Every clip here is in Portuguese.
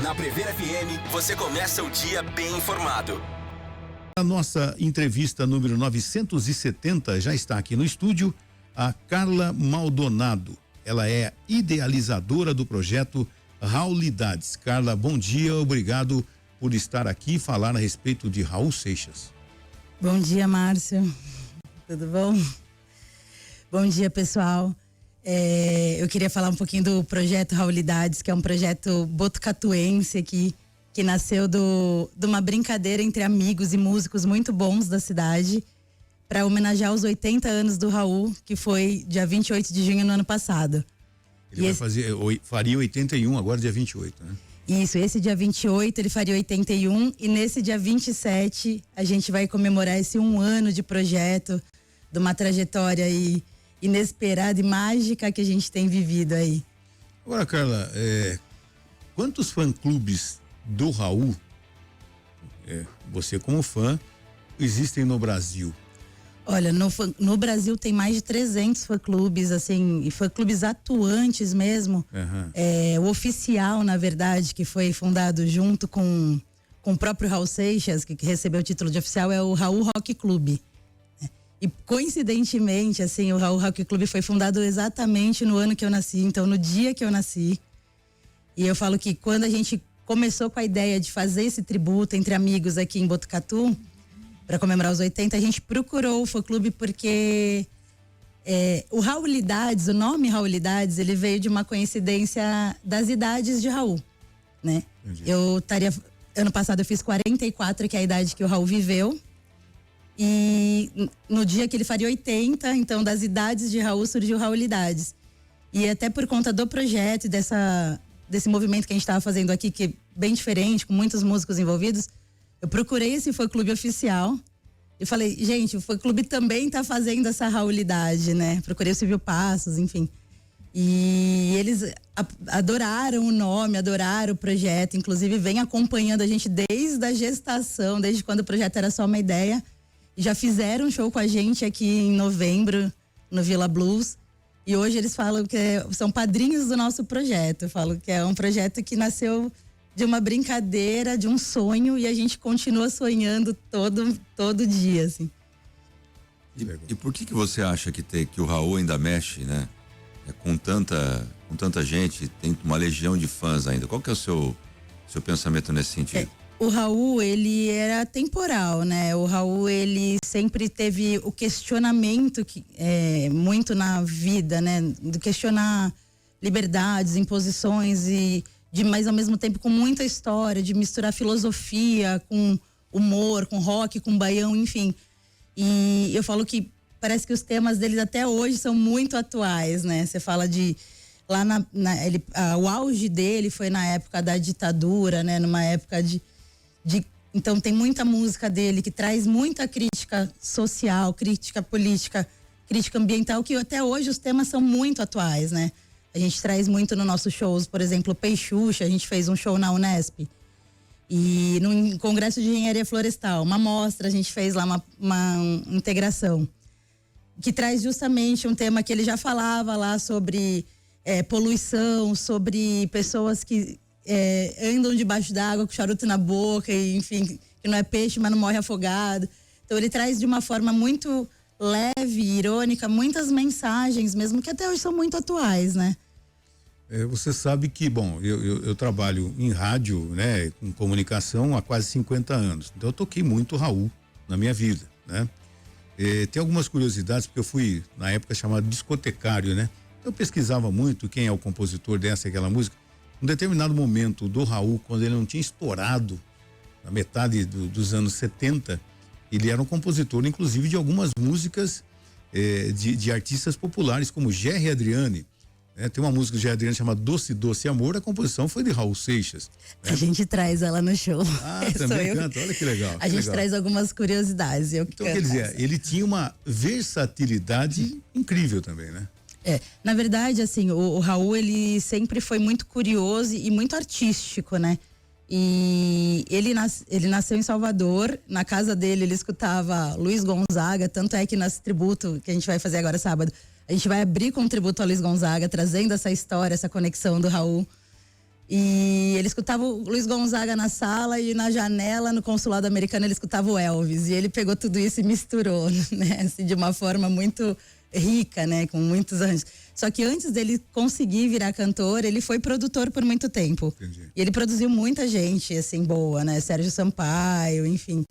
Na Prever FM, você começa o dia bem informado. A nossa entrevista número 970 já está aqui no estúdio, a Carla Maldonado. Ela é idealizadora do projeto Raulidades. Carla, bom dia, obrigado por estar aqui e falar a respeito de Raul Seixas. Bom dia, Márcio. Tudo bom? Bom dia, pessoal. Eu queria falar um pouquinho do projeto Raulidades, que é um projeto botucatuense aqui, que nasceu de uma brincadeira entre amigos e músicos muito bons da cidade, para homenagear os 80 anos do Raul, que foi dia 28 de junho no ano passado. Ele faria 81 agora, dia 28, né? Isso, esse dia 28 ele faria 81 e nesse dia 27 a gente vai comemorar esse 1 ano de projeto, de uma trajetória inesperada e mágica que a gente tem vivido aí. Agora, Carla, quantos fã-clubes do Raul, você como fã, existem no Brasil? Olha, no Brasil tem mais de 300 fã-clubes, assim, e fã-clubes atuantes mesmo. Uhum. O oficial, na verdade, que foi fundado junto com o próprio Raul Seixas, que recebeu o título de oficial, é o Raul Rock Clube. E coincidentemente, assim, o Raul Rock Clube foi fundado exatamente no ano que eu nasci, então no dia que eu nasci. E eu falo que quando a gente começou com a ideia de fazer esse tributo entre amigos aqui em Botucatu, para comemorar os 80, a gente procurou o fã-clube porque o Raulidades, o nome Raulidades, ele veio de uma coincidência das idades de Raul, né? Entendi. Ano passado eu fiz 44, que é a idade que o Raul viveu, e no dia que ele faria 80, então das idades de Raul surgiu Raulidades. E até por conta do projeto e desse movimento que a gente estava fazendo aqui, que é bem diferente, com muitos músicos envolvidos, eu procurei esse fã-clube oficial e falei, gente, o fã-clube também tá fazendo essa Raulidade, né? Procurei o Silvio Passos, enfim. E eles adoraram o nome, adoraram o projeto, inclusive vem acompanhando a gente desde a gestação, desde quando o projeto era só uma ideia. E já fizeram um show com a gente aqui em novembro, no Vila Blues. E hoje eles falam que são padrinhos do nosso projeto. Eu falo que é um projeto que nasceu de uma brincadeira, de um sonho, e a gente continua sonhando todo dia, assim. E por que você acha que o Raul ainda mexe, né? Com tanta gente, tem uma legião de fãs ainda. Qual que é o seu pensamento nesse sentido? O Raul, ele era temporal, né? O Raul, ele sempre teve o questionamento muito na vida, né? De questionar liberdades, imposições mas ao mesmo tempo com muita história, de misturar filosofia com humor, com rock, com baião, enfim. E eu falo que parece que os temas deles até hoje são muito atuais, né? Você fala de lá o auge dele foi na época da ditadura, né? Numa época então tem muita música dele que traz muita crítica social, crítica política, crítica ambiental, que até hoje os temas são muito atuais, né? A gente traz muito nos nossos shows, por exemplo, Peixuxa, a gente fez um show na Unesp. E no Congresso de Engenharia Florestal, uma mostra, a gente fez lá uma integração, que traz justamente um tema que ele já falava lá sobre poluição, sobre pessoas que andam debaixo d'água com charuto na boca, e, enfim, que não é peixe, mas não morre afogado. Então ele traz de uma forma muito leve, irônica, muitas mensagens mesmo, que até hoje são muito atuais, né? Você sabe que, bom, eu trabalho em rádio, né, com comunicação há quase 50 anos. Então eu toquei muito Raul na minha vida, né? Tem algumas curiosidades, porque eu fui, na época, chamado discotecário, né? Eu pesquisava muito quem é o compositor dessa e aquela música. Um determinado momento do Raul, quando ele não tinha estourado, na metade dos anos 70, ele era um compositor, inclusive, de algumas músicas de artistas populares, como Gerry Adriane. Tem uma música do Gerry Adriane chamada Doce Doce Amor, a composição foi de Raul Seixas. Né? A gente traz ela no show. Também canta, olha que legal. A gente traz algumas curiosidades. Então, quer dizer, ele tinha uma versatilidade incrível também, né? Na verdade, assim, o Raul, ele sempre foi muito curioso e muito artístico, né? E ele nasceu em Salvador, na casa dele ele escutava Luiz Gonzaga, tanto é que nesse tributo que a gente vai fazer agora sábado, a gente vai abrir com um tributo a Luiz Gonzaga, trazendo essa história, essa conexão do Raul. E ele escutava o Luiz Gonzaga na sala e na janela, no consulado americano, ele escutava o Elvis. E ele pegou tudo isso e misturou, né? Assim, de uma forma muito rica, né? Com muitos anos. Só que antes dele conseguir virar cantor, ele foi produtor por muito tempo. Entendi. E ele produziu muita gente, assim, boa, né? Sérgio Sampaio, enfim.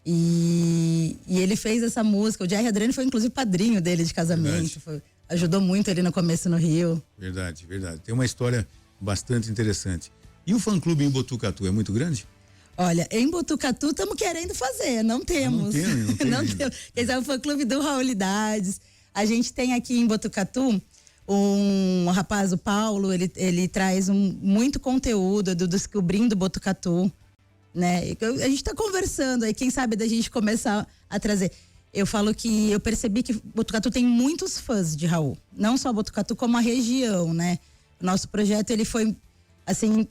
E ele fez essa música. O Jerry Adriani foi, inclusive, padrinho dele de casamento. Ajudou muito ele no começo no Rio. Verdade, verdade. Tem uma história bastante interessante. E o fã-clube em Botucatu é muito grande? Olha, em Botucatu estamos querendo fazer, não temos. Não tem não temos. Esse é o fã-clube do Raulidades. A gente tem aqui em Botucatu um rapaz, o Paulo, ele traz muito conteúdo do Descobrindo Botucatu, né? A gente está conversando aí, quem sabe da gente começar a trazer. Eu falo que eu percebi que Botucatu tem muitos fãs de Raul. Não só Botucatu, como a região, né? O nosso projeto, ele foi, assim,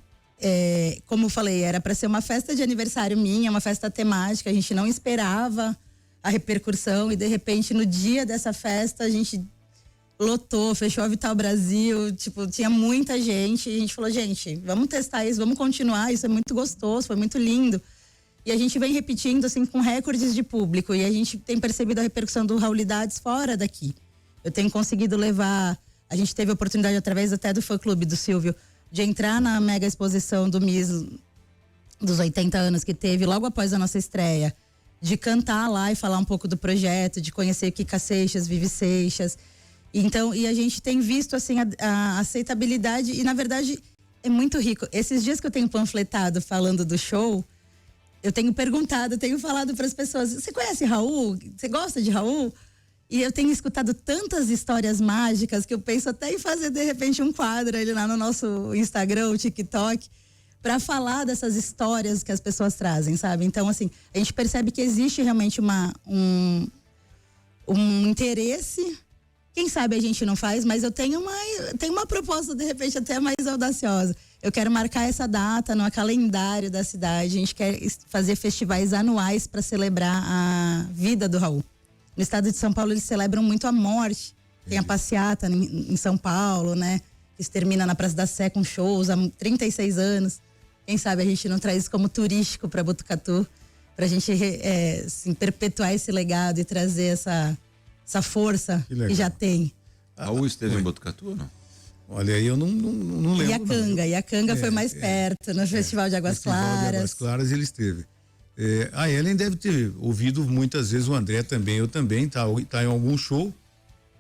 como eu falei, era para ser uma festa de aniversário minha, uma festa temática. A gente não esperava a repercussão e, de repente, no dia dessa festa, a gente lotou, fechou a Vital Brasil, tipo, tinha muita gente. E a gente falou, gente, vamos testar isso, vamos continuar, isso é muito gostoso, foi muito lindo. E a gente vem repetindo, assim, com recordes de público. E a gente tem percebido a repercussão do Raulidades fora daqui. Eu tenho conseguido levar... A gente teve a oportunidade, através até do fã-clube do Silvio, de entrar na mega exposição do MIS dos 80 anos que teve, logo após a nossa estreia. De cantar lá e falar um pouco do projeto, de conhecer o Kika Seixas, Vivi Seixas. Então, e a gente tem visto, assim, a aceitabilidade. E, na verdade, é muito rico. Esses dias que eu tenho panfletado falando do show... Eu tenho perguntado, eu tenho falado para as pessoas, você conhece Raul? Você gosta de Raul? E eu tenho escutado tantas histórias mágicas que eu penso até em fazer, de repente, um quadro ali lá no nosso Instagram, o TikTok, para falar dessas histórias que as pessoas trazem, sabe? Então, assim, a gente percebe que existe realmente um interesse. Quem sabe a gente não faz, mas eu tenho uma proposta, de repente, até mais audaciosa. Eu quero marcar essa data no calendário da cidade. A gente quer fazer festivais anuais para celebrar a vida do Raul. No estado de São Paulo, eles celebram muito a morte. Tem a passeata em São Paulo, né? Que se termina na Praça da Sé com shows há 36 anos. Quem sabe a gente não traz isso como turístico para Botucatu, para a gente assim, perpetuar esse legado e trazer essa força que já tem. Raul esteve em Botucatu ou não? Olha, eu não lembro. Iacanga foi mais perto, no Festival de Águas Claras. Festival de Águas Claras ele esteve. A Ellen deve ter ouvido muitas vezes, o André também, eu também, tá em algum show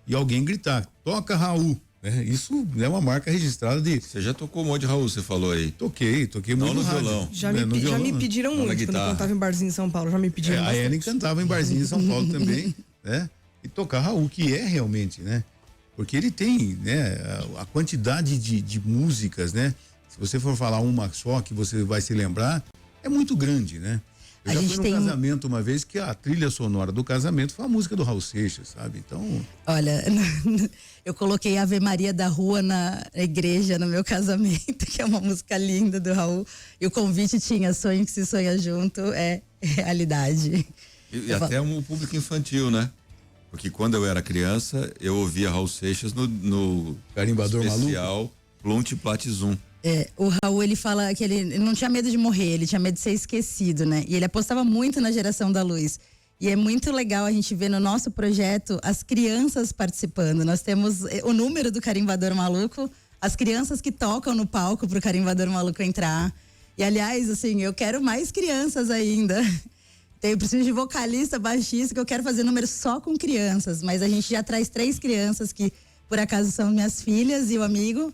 e alguém gritar, toca Raul. Isso é uma marca registrada de... Você já tocou um monte de Raul, você falou aí. Toquei não muito no rádio. violão. Já me pediram muito quando eu cantava em barzinho em São Paulo, já me pediram A Ellen cantava em barzinho em São Paulo também, né? E tocar Raul, que é realmente, né? Porque ele tem, né, a quantidade de músicas, né? Se você for falar uma só que você vai se lembrar, é muito grande, né? Eu já fui num casamento uma vez que a trilha sonora do casamento foi a música do Raul Seixas, sabe? Então... Olha, eu coloquei Ave Maria da Rua na igreja no meu casamento, que é uma música linda do Raul. E o convite tinha Sonho que se sonha junto, é realidade. E até um público infantil, né? Porque quando eu era criança, eu ouvia Raul Seixas no Carimbador especial Plunte Platizum. O Raul, ele fala que ele não tinha medo de morrer, ele tinha medo de ser esquecido, né? E ele apostava muito na geração da luz. E é muito legal a gente ver no nosso projeto as crianças participando. Nós temos o número do Carimbador Maluco, as crianças que tocam no palco pro Carimbador Maluco entrar. E, aliás, assim, eu quero mais crianças ainda. Eu preciso de vocalista, baixista, que eu quero fazer números só com crianças. Mas a gente já traz 3 crianças que, por acaso, são minhas filhas e o amigo.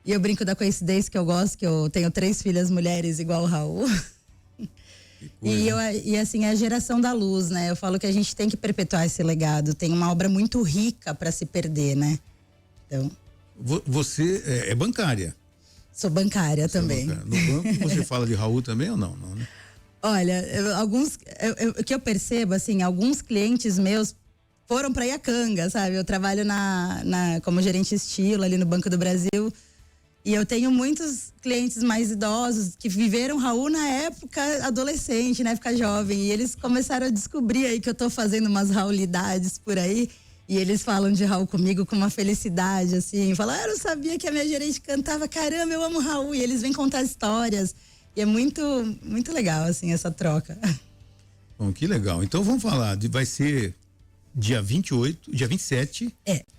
E eu brinco da coincidência que eu gosto, que eu tenho 3 filhas mulheres igual o Raul. E assim, é a geração da luz, né? Eu falo que a gente tem que perpetuar esse legado. Tem uma obra muito rica para se perder, né? Então... Você é bancária? Sou bancária também. No banco você fala de Raul também ou não? Não, né? Olha, o que eu percebo, assim, alguns clientes meus foram para Iacanga, sabe? Eu trabalho como gerente estilo ali no Banco do Brasil. E eu tenho muitos clientes mais idosos que viveram Raul na época adolescente, na época jovem. E eles começaram a descobrir aí que eu tô fazendo umas raulidades por aí. E eles falam de Raul comigo com uma felicidade, assim. Falam, eu não sabia que a minha gerente cantava. Caramba, eu amo Raul. E eles vêm contar histórias. E é muito, muito legal, assim, essa troca. Bom, que legal. Então vamos falar, vai ser dia 28, dia 27.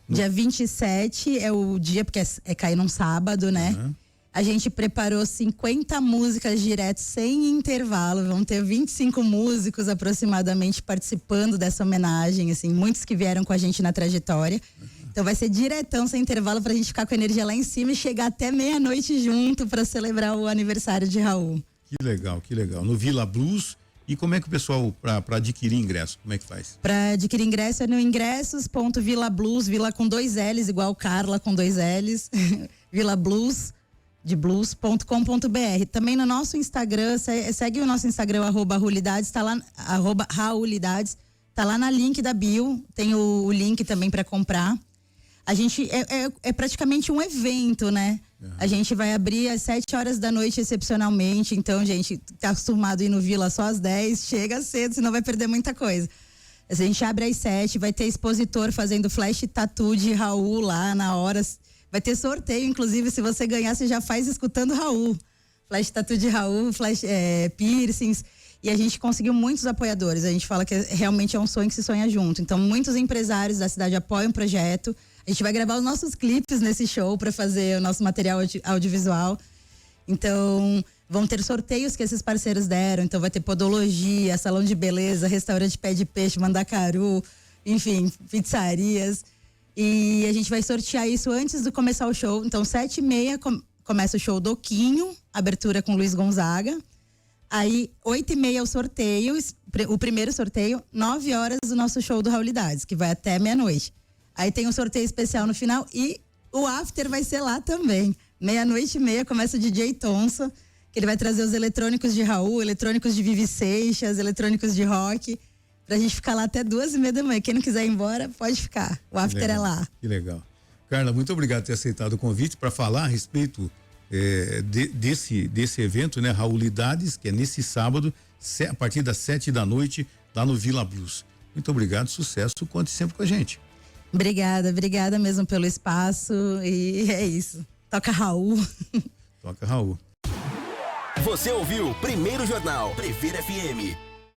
Dia 27 é o dia, porque cai num sábado, né? Uhum. A gente preparou 50 músicas direto, sem intervalo. Vão ter 25 músicos aproximadamente participando dessa homenagem, assim, muitos que vieram com a gente na trajetória. Então vai ser diretão, sem intervalo, pra gente ficar com a energia lá em cima e chegar até meia-noite junto para celebrar o aniversário de Raul. Que legal, que legal. No Vila Blues. E como é que o pessoal, para adquirir ingresso, como é que faz? Para adquirir ingresso é no ingressos.vilablues, Vila com 2 L's, igual Carla com 2 L's, Vila Blues, de blues.com.br. Também no nosso Instagram, segue o nosso Instagram, @Raulidades, tá lá, @Raulidades, tá lá na link da bio, tem o link também para comprar. A gente é praticamente um evento, né? Uhum. A gente vai abrir às 7 horas da noite, excepcionalmente. Então, gente, tá acostumado a ir no Vila só às 10, chega cedo, senão vai perder muita coisa. A gente abre às 7, vai ter expositor fazendo flash tattoo de Raul lá na hora. Vai ter sorteio, inclusive, se você ganhar, você já faz escutando Raul. Flash tattoo de Raul, piercings. E a gente conseguiu muitos apoiadores. A gente fala que realmente é um sonho que se sonha junto. Então, muitos empresários da cidade apoiam o projeto. A gente vai gravar os nossos clipes nesse show para fazer o nosso material audiovisual. Então, vão ter sorteios que esses parceiros deram. Então, vai ter podologia, salão de beleza, restaurante Pé de Peixe, Mandacaru, enfim, pizzarias. E a gente vai sortear isso antes de começar o show. Então, 7h30 começa o show do Quinho, abertura com Luiz Gonzaga. Aí, 8h30 o sorteio, o primeiro sorteio, 9 horas o nosso show do Raulidades, que vai até meia-noite. Aí tem um sorteio especial no final e o after vai ser lá também. 00:30 começa o DJ Tonso, que ele vai trazer os eletrônicos de Raul, eletrônicos de Vivi Seixas, eletrônicos de rock, pra gente ficar lá até 2h30 da manhã. Quem não quiser ir embora, pode ficar. O after é lá. Que legal. Carla, muito obrigado por ter aceitado o convite para falar a respeito desse evento, né? Raulidades, que é nesse sábado, a partir das 7 da noite, lá no Vila Blues. Muito obrigado, sucesso, conte sempre com a gente. Obrigada mesmo pelo espaço e é isso. Toca Raul. Toca Raul. Você ouviu Primeiro Jornal Prefeira FM.